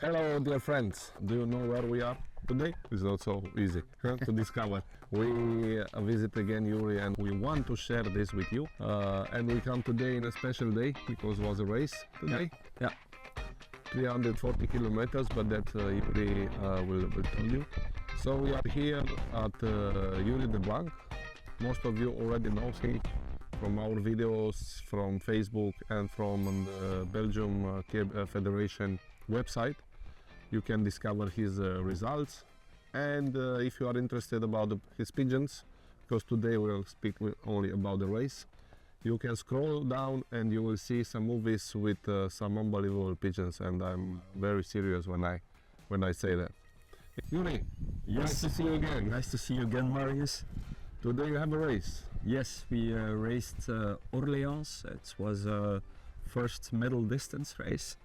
Hello dear friends, do you know where we are today? It's not so easy to discover. We visit again Youri and we want to share this with you. And we come today in a special day because it was a race today. Yeah. 340 kilometers, but that Youri will tell you. So we are here at Youri Deblanc. Most of you already know him from our videos, from Facebook and from the Belgium Federation website. You can discover his results, and if you are interested about his pigeons, because today we'll speak only about the race, you can scroll down and you will see some movies with some unbelievable pigeons, and I'm very serious when I say that. Youri, Yes. nice to see you again. Nice to see you again, Marius. Today you have a race. Yes, we raced Orléans. It was a first middle distance race.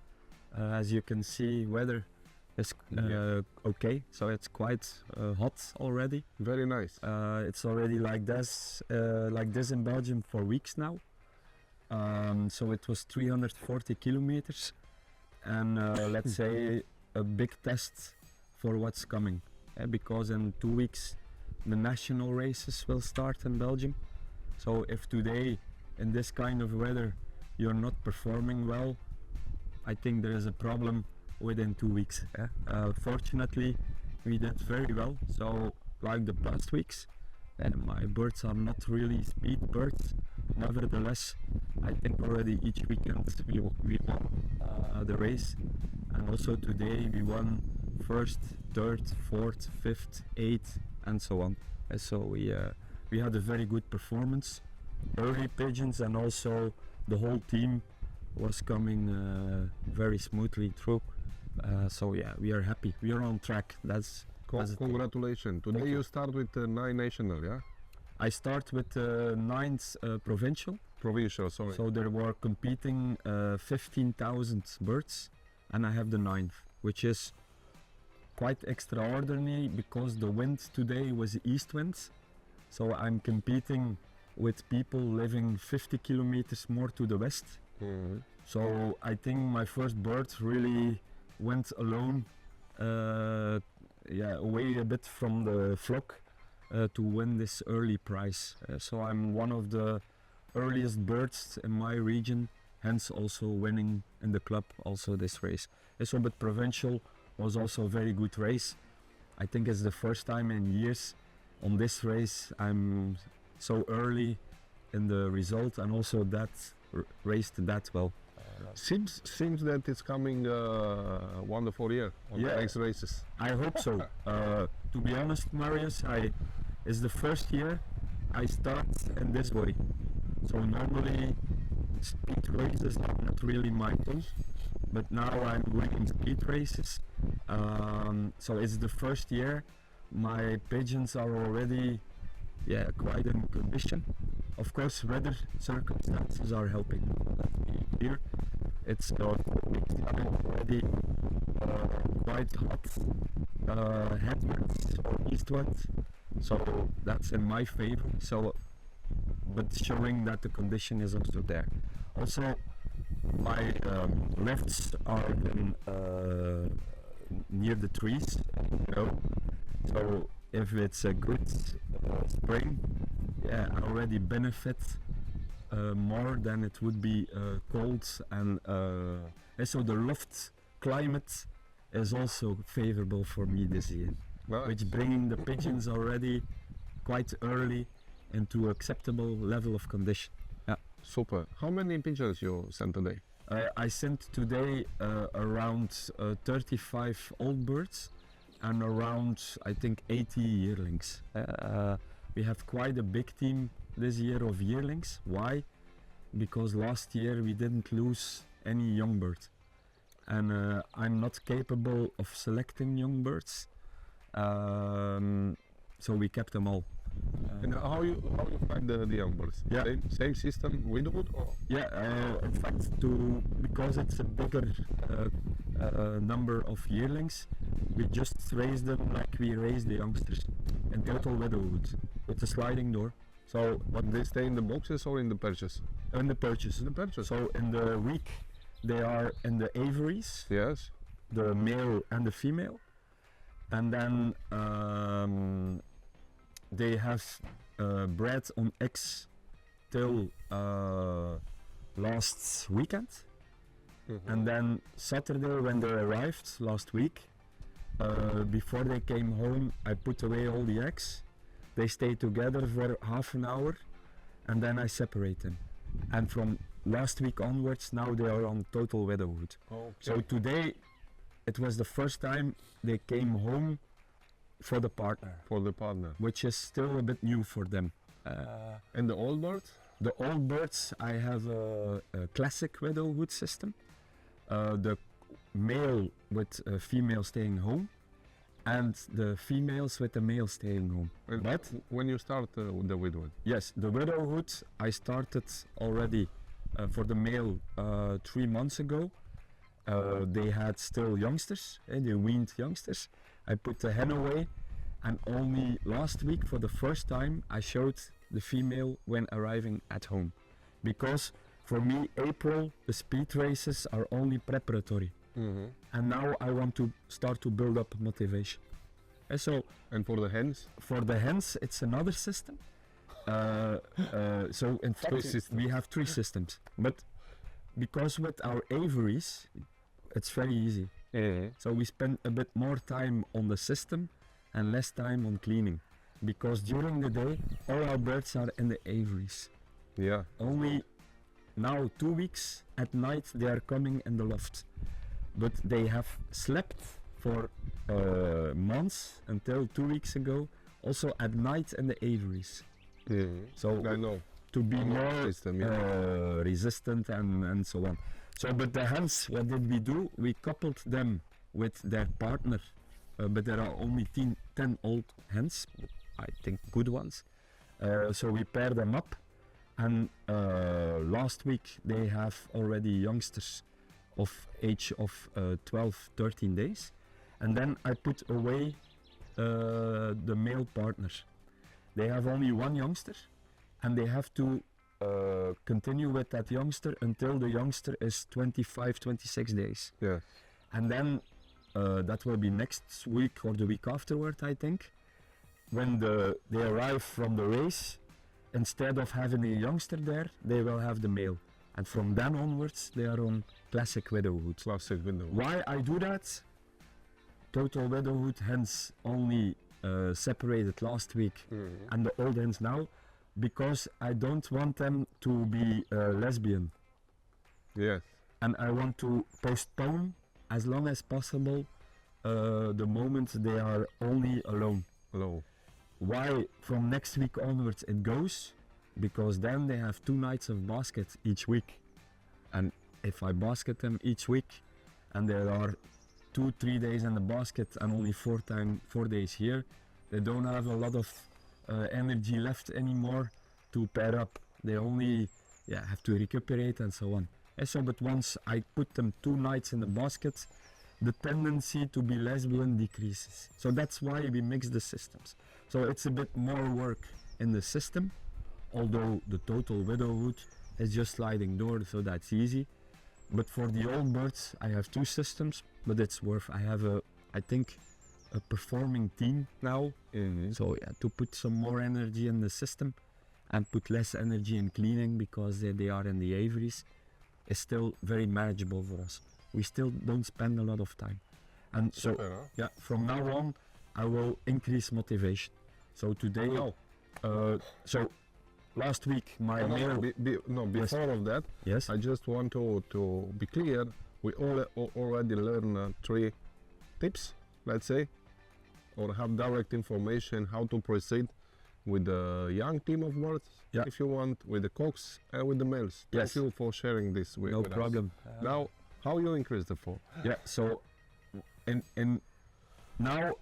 As you can see, weather is okay, so it's quite hot already. Very nice. It's already like this in Belgium for weeks now. So it was 340 kilometers, and let's say a big test for what's coming, because in 2 weeks the national races will start in Belgium. So if today in this kind of weather you're not performing well, I think there is a problem within 2 weeks. Fortunately, we did very well. So like the past weeks, and my birds are not really speed birds. Nevertheless, I think already each weekend we won the race, and also today we won first, third, fourth, fifth, eighth, and so on. And so we had a very good performance. Early pigeons, and also the whole team was coming very smoothly through. So yeah, we are happy. We are on track. That's Congratulations. Today you start with 9 national, yeah? I start with 9th provincial. Provincial, sorry. So there were competing 15,000 birds, and I have the 9th, which is quite extraordinary because the wind today was east wind. So I'm competing with people living 50 kilometers more to the west. Mm-hmm. So I think my first bird really went alone, away a bit from the flock to win this early prize. So I'm one of the earliest birds in my region, hence also winning in the club also this race. So but provincial was also a very good race. I think it's the first time in years on this race I'm so early in the result, and also that raced that well. Seems that it's coming a wonderful year on the next races. I hope so. To be honest, Marius, it's the first year I start in this way. So normally speed races are not really my thing, but now I'm winning speed races. So it's the first year. My pigeons are already quite in condition. Of course, weather circumstances are helping. Let's be clear. It's 4 weeks now already quite hot, headwinds or eastwards. So that's in my favor. So, but showing that the condition is also there. Also, my lifts are in, near the trees, So if it's a good spring, I already benefit more than it would be cold, and so the loft climate is also favorable for me this year, which bringing the pigeons already quite early into acceptable level of condition. Yeah. Super. How many pigeons you sent today? I sent today around 35 old birds and around, I think, 80 yearlings. We have quite a big team this year of yearlings. Why? Because last year we didn't lose any young bird, and I'm not capable of selecting young birds, so we kept them all. And how you find the young birds? Same system, widowhood? In fact, because it's a bigger number of yearlings, we just raise them like we raise the youngsters in total widowhood with a sliding door. So, but they stay in the boxes or in the perches? In the perches. In the perches. So in the week they are in the aviaries. Yes. the male and the female, and then they have bred on eggs till last weekend, and then Saturday when they arrived last week, before they came home, I put away all the eggs. They stay together for half an hour, and then I separate them. And from last week onwards, now they are on total widowhood. Okay. So today, it was the first time they came home for the partner, For the partner. which is still a bit new for them. And the old birds? The old birds, I have a classic widowhood system. The male with a female staying home, and the females with the male staying home. And But when you start with the widowhood? yes, the widowhood I started already for the male 3 months ago. They had still youngsters, they weaned youngsters. I put the hen away, and only last week for the first time I showed the female when arriving at home. Because for me, April, the speed races are only preparatory. And now I want to start to build up motivation. And so And for the hens? for the hens, it's another system. So in fact, systems. we have 3 systems. But because with our aviaries, it's very easy. So we spend a bit more time on the system and less time on cleaning. Because during the day, all our birds are in the aviaries. Yeah. Only now 2 weeks at night they are coming in the loft. But they have slept for months until 2 weeks ago, also at night in the aviaries. So I know. to be Our more system, yeah. resistant and so on. So, but the hens, what did we do? We coupled them with their partner, but there are only 10 old hens, I think good ones. So we pair them up, and last week they have already youngsters of age of 12, 13 days. And then I put away the male partners. They have only 1 youngster, and they have to continue with that youngster until the youngster is 25, 26 days. Yeah. And then that will be next week or the week afterward, I think. When they arrive from the race, instead of having a youngster there, they will have the male. And from then onwards, they are on classic widowhood. Classic widowhood. Why I do that? Total widowhood hens only separated last week, and the old hens now, because I don't want them to be lesbian, Yes. and I want to postpone as long as possible the moment they are only alone. Low. Why from next week onwards it goes? Because then they have 2 nights of basket each week, and if I basket them each week and there are 2-3 days in the basket and only 4 days here, they don't have a lot of energy left anymore to pair up. They only have to recuperate and so on. And so, but once I put them 2 nights in the basket, the tendency to be lesbian decreases. So that's why we mix the systems. So it's a bit more work in the system, although the total widowhood is just sliding door, so that's easy. But for the old birds, I have 2 systems, but it's worth. I have I think, a performing team now. So yeah, to put some more energy in the system and put less energy in cleaning because they are in the aviaries is still very manageable for us. We still don't spend a lot of time. And so Super, huh? yeah, from now on I will increase motivation. So today, so last week my male. Before of that, Yes. I just want to be clear. We already learned 3 tips, let's say, or have direct information how to proceed with the young team of birds, if you want, with the cocks and with the males. Yes. Thank you for sharing this with, No with us. problem. Now, how you increase the fall? Yeah, so in now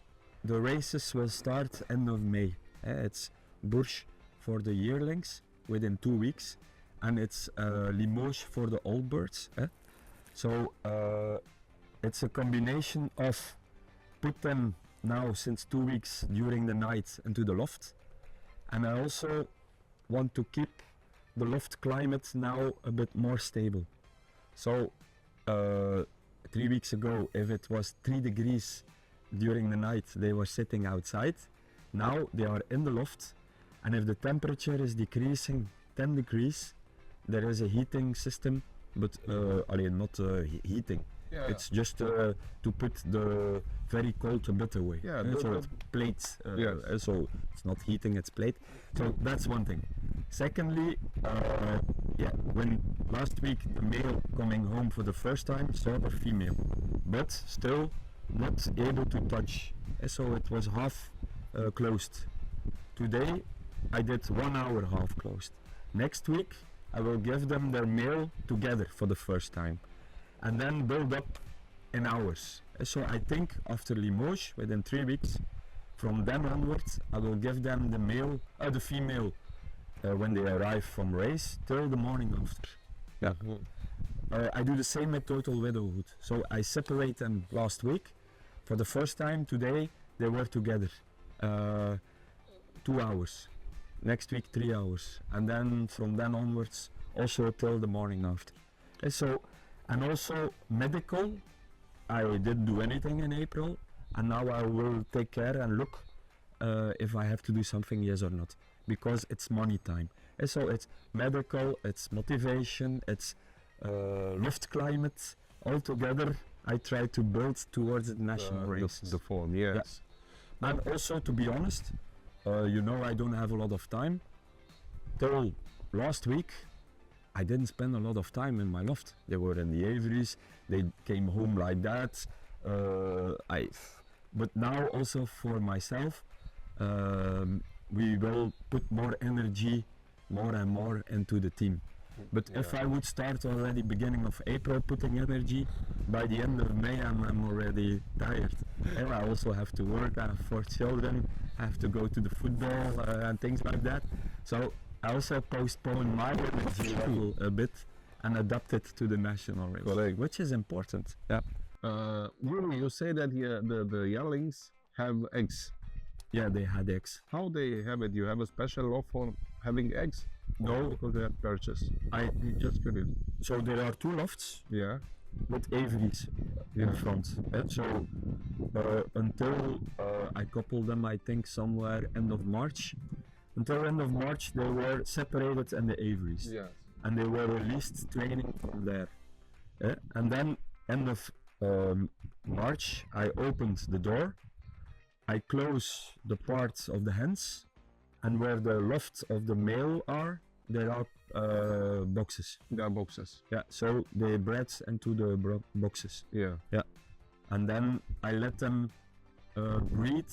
the races will start end of May. It's Bourges for the yearlings within 2 weeks, and it's Limoges for the old birds. So it's a combination of put them now since 2 weeks during the night into the loft, and I also want to keep the loft climate now a bit more stable. So 3 weeks ago, if it was 3 degrees during the night, they were sitting outside. Now they are in the loft, and if the temperature is decreasing 10 degrees, there is a heating system, but not heating. Yeah. It's just to put the very cold a bit away. Yeah, so it's plates. Yes. So it's not heating, it's plate. So that's one thing. Secondly, when last week the male coming home for the first time saw the female, but still not able to touch. So it was half closed. Today I did 1 hour half closed. Next week I will give them their male together for the first time, and then build up in hours. So I think after Limoges, within 3 weeks, from then onwards, I will give them the female when they arrive from race till the morning after. Yeah. I do the same with total widowhood. So I separate them last week. For the first time today, they were together. 2 hours. Next week 3 hours. And then from then onwards, also till the morning after. And also medical, I didn't do anything in April, and now I will take care and look if I have to do something, yes or not, because it's money time. And so it's medical, it's motivation, it's loft climate, all together I try to build towards the national races. The form, yes. Yeah. And also, to be honest, I don't have a lot of time. Till last week, I didn't spend a lot of time in my loft. They were in the aviaries, they came home like that. But now also for myself, we will put more energy, more and more into the team. But if I would start already beginning of April putting energy, by the end of May I'm already tired. And I also have to work, I have 4 children, I have to go to the football and things like that. So I also postpone my energy level a bit and adapt it to the national race, correct, which is important. Yeah. Youri, you say that the yearlings have eggs. Yeah, they had eggs. How they have it? You have a special law for having eggs? No, because they have purchased. I just curious. So there are 2 lofts. Yeah. With aviaries in front. So until I coupled them, I think somewhere end of March. Until end of March, they were separated in the aviaries. Yes. And they were released training from there. And then end of March, I opened the door. I close the parts of the hens, and where the lofts of the male are, there are boxes. There are boxes. Yeah, so they bred into the boxes. Yeah. Yeah. And then I let them breed,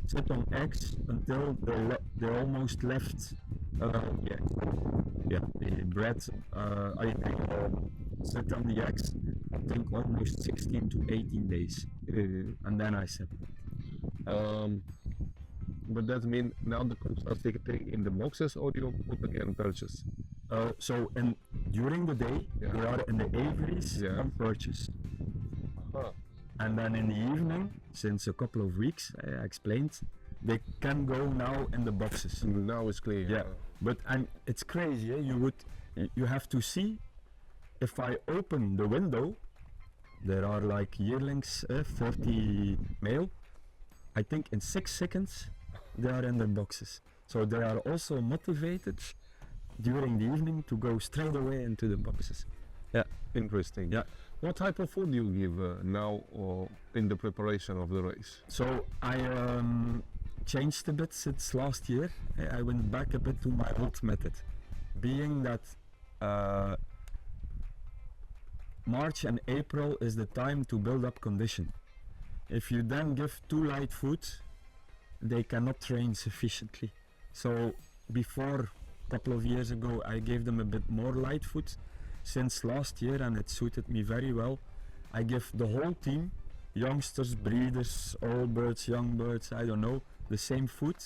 sit on eggs until they almost left. They bred. I sit on the eggs. I think almost 16 to 18 days, and then I separate. But that means now the cooks are taken in the boxes, or you put again purchase? So during the day they are in the aviaries on purchase. And then in the evening, since a couple of weeks, I explained, they can go now in the boxes. Now it's clear. Yeah, but it's crazy. You have to see. If I open the window, there are like yearlings, 30 male. I think in 6 seconds they are in their boxes. So they are also motivated during the evening to go straight away into the boxes. Yeah, interesting. Yeah. What type of food do you give now or in the preparation of the race? So I changed a bit since last year. I went back a bit to my old method, being that March and April is the time to build up condition. If you then give too light food, they cannot train sufficiently. So before, a couple of years ago, I gave them a bit more light food. Since last year, and it suited me very well, I give the whole team, youngsters, breeders, old birds, young birds, I don't know, the same food.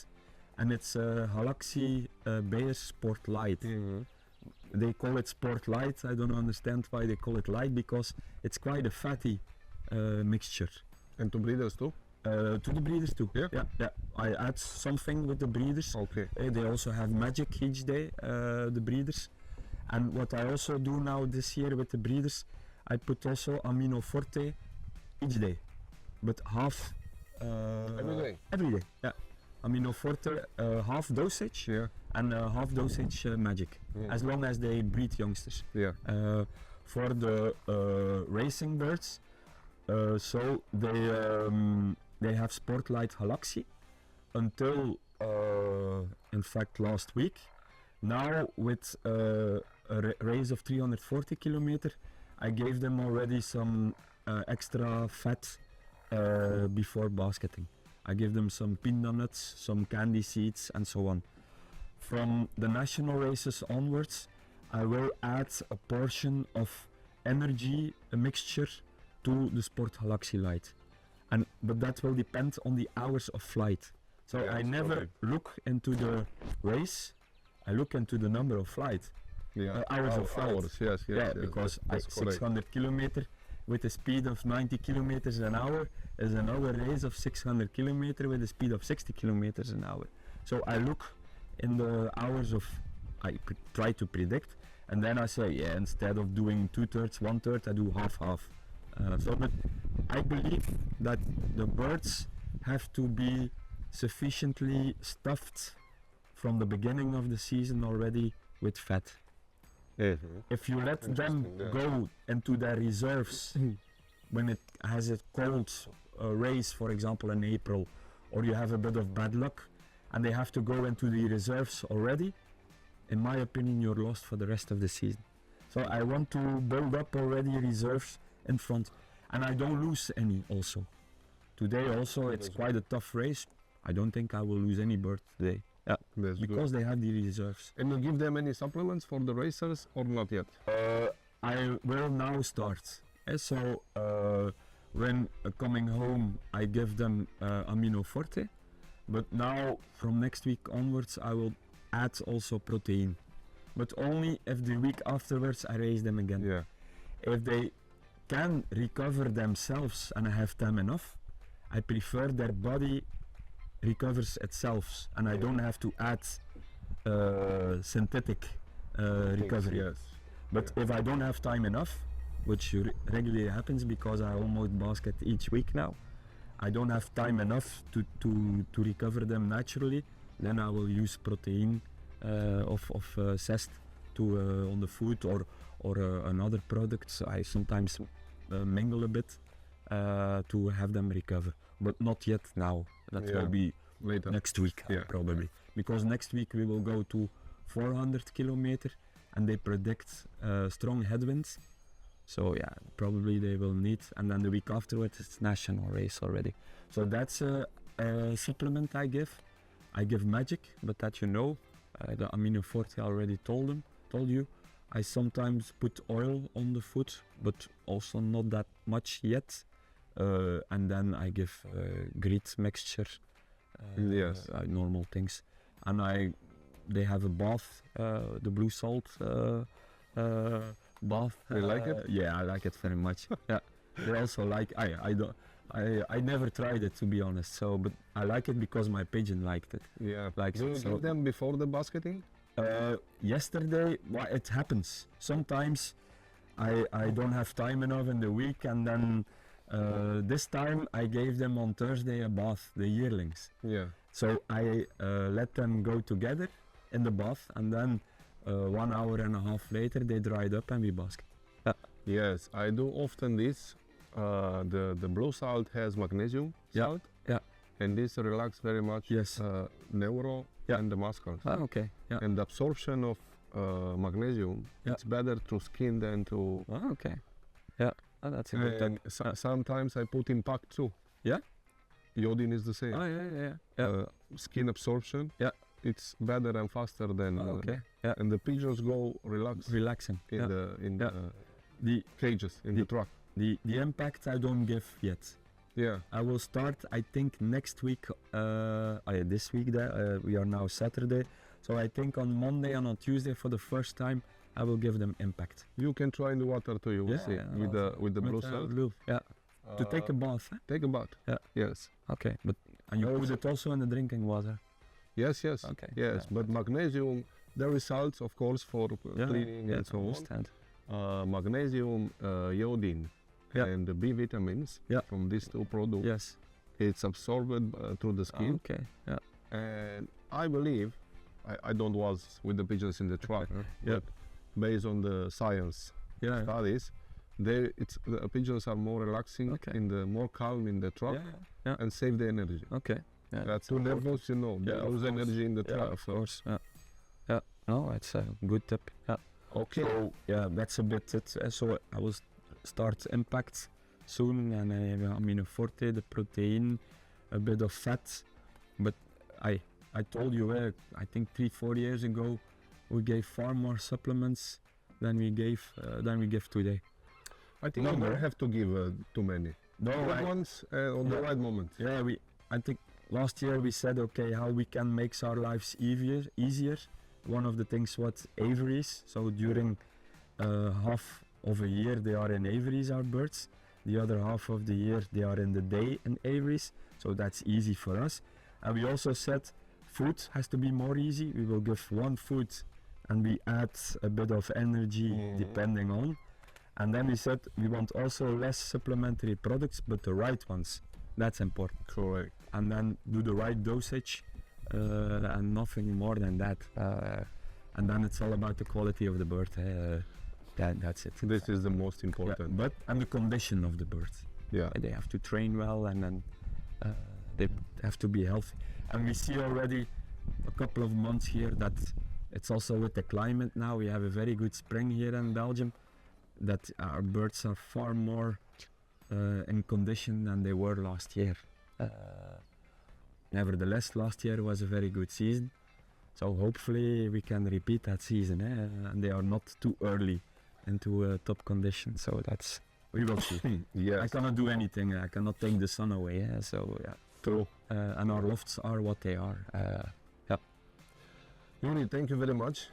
And it's Galaxy Bayer Sport Light. Mm-hmm. They call it Sport Light. I don't understand why they call it light, because it's quite a fatty mixture. And to breeders too? To the breeders too. Yeah? Yeah. I add something with the breeders. Okay. They also have magic each day, the breeders. And what I also do now this year with the breeders, I put also amino forte each day, but half Every day? Every day, yeah. Amino forte half dosage Yeah. and half dosage magic, as long as they breed youngsters. Yeah. For the racing birds, so they have Sportlight Halaxy until in fact last week. Now with a race of 340 kilometer, I gave them already some extra fat before basketing. I give them some pinda nuts, some candy seeds and so on. From the national races onwards, I will add a portion of energy, a mixture, to the Sport Halaxy Light. But that will depend on the hours of flight. So Yeah, I never okay. look into the race, I look into the number of flight. Yeah. Hours of flight. Hours, yes, Yeah, yes. because that's correct. 600 kilometer with a speed of 90 kilometers an hour is another race of 600 kilometer with a speed of 60 kilometers an hour. So I look in the hours of, try to predict, and then I say, yeah, instead of doing 2/3, 1/3, I do half-half. But I believe that the birds have to be sufficiently stuffed from the beginning of the season already with fat. If you let them Interesting, yeah. go into their reserves when it has a cold race, for example in April, or you have a bit of bad luck and they have to go into the reserves already, in my opinion you're lost for the rest of the season. So I want to build up already reserves in front, and I don't lose any also. Today also it's quite a tough race. I don't think I will lose any bird today. Yeah, That's because good. they have the reserves. And you give them any supplements for the racers or not yet? I will now start. So when coming home, I give them amino forte, but now from next week onwards, I will add also protein, but only if the week afterwards I raise them again. Yeah. If they can recover themselves and I have time enough, I prefer their body recovers itself and I don't have to add synthetic recovery. Yes. But if I don't have time enough, which regularly happens because I almost basket each week now, I don't have time enough to recover them naturally, then I will use protein of zest to on the food or another products. I sometimes mingle a bit to have them recover, but not yet now. That will be later. next week probably, because next week we will go to 400 kilometer and they predict strong headwinds. So yeah, probably they will need, and then the week afterwards it's national race already. So that's a supplement I give. I give magic, but that you know, the amino forte I already told you. I sometimes put oil on the foot, but also not that much yet. And then I give grit mixture, Yes. normal things, and they have a bath, the blue salt bath. You like it? Yeah, I like it very much. Yeah, they also like. I never tried it, to be honest. So, but I like it because my pigeon liked it. Yeah. Like Do you so. give them before the basketing? Yesterday, it happens. Sometimes I don't have time enough in the week, and then this time I gave them on Thursday a bath, the yearlings. Yeah. So I let them go together in the bath, and then 1 hour and a half later they dried up and we basket. Yes, I do often this. The blue salt has magnesium salt. Yeah. And this relax very much. Yes. Neuro and the muscles. Okay. Yeah. And the absorption of magnesium, it's better through skin than through. Okay. Yeah. That's a good And tip. sometimes I put impact too. Yeah? Iodine is the same. Yeah. Skin absorption. Yeah. It's better and faster than. Okay. Yeah. And the pigeons go Relaxing. in the cages in the truck. The impact I don't give yet. Yeah. I will start, I think, next week. This week we are now Saturday, so I think on Monday and on Tuesday for the first time I will give them impact. You can try in the water too. You will see with the blue salt. To take a bath. Take a bath. Yeah. Yes. Okay, and you put it also in the drinking water. Yes. Okay. Yes, but magnesium, the results, of course, for cleaning and so on. Understand. magnesium, iodine, Yeah. and the B vitamins Yeah. from these two products. Yes. It's absorbed through the skin, Okay. Yeah. and I believe I don't was with the pigeons in the truck, Yeah. but based on the science Yeah. studies, the pigeons are more relaxing, Okay. more calm in the truck, Yeah. and save the energy. Okay. Yeah. That's too nervous, they Yeah, of lose course. energy in the Yeah, truck. of course. Yeah. Yeah. No, it's a good tip. Yeah. Okay. So yeah, that's a bit it. So I will start impact soon, and amino forte, the protein, a bit of fat. But I told you, I think 3-4 years ago, we gave far more supplements than we give today. I think No, you no. don't have to give too many. No, Good ones on the Yeah. right moment. Yeah, I think last year we said, okay, how we can make our lives easier. One of the things was aviaries. So during half of a year they are in aviaries, our birds. The other half of the year they are in the day in aviaries. So that's easy for us. And we also said food has to be more easy. We will give one food and we add a bit of energy depending on. And then we said we want also less supplementary products, but the right ones. That's important. Correct. And then do the right dosage and nothing more than that. And then it's all about the quality of the bird. That's it. This is the most Yeah, important. but and the condition of the bird. Yeah. They have to train well, and then they have to be healthy. And we see already a couple of months here that it's also with the climate now. We have a very good spring here in Belgium. That our birds are far more in condition than they were last year. Nevertheless, last year was a very good season. So hopefully we can repeat that season, and they are not too early into top condition. So we will see. Yes. I cannot do anything. I cannot take the sun away. So yeah. True. And our lofts are what they are. Youri, thank you very much.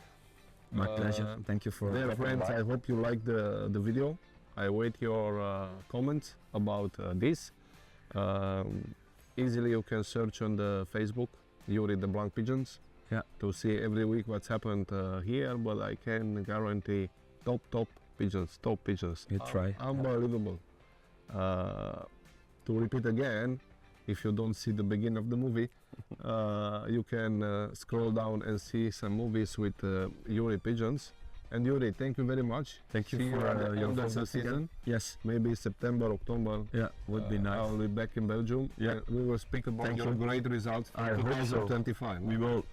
My pleasure. Thank you for. Dear friends, I hope you liked the video. I await your comments about this. Easily you can search on the Facebook, Youri Deblanc pigeons, to see every week what's happened here. But I can guarantee top pigeons, top pigeons. You try. Unbelievable. To repeat again, if you don't see the beginning of the movie, you can scroll down and see some movies with Youri pigeons. And Youri, thank you very much. Thank you See for at the your end of the visit again. season. Yes. Maybe September, October. Yeah, would be nice. I'll be back in Belgium. Yeah. And we will speak about Thank your you. great results for I hope so. 2025. We will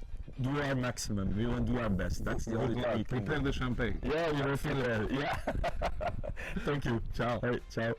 do our maximum. We will do our best. That's the only Good thing we luck. can Prepare do. the champagne. Yeah, you will feel it. Yeah. Thank you. Ciao. Hey, ciao.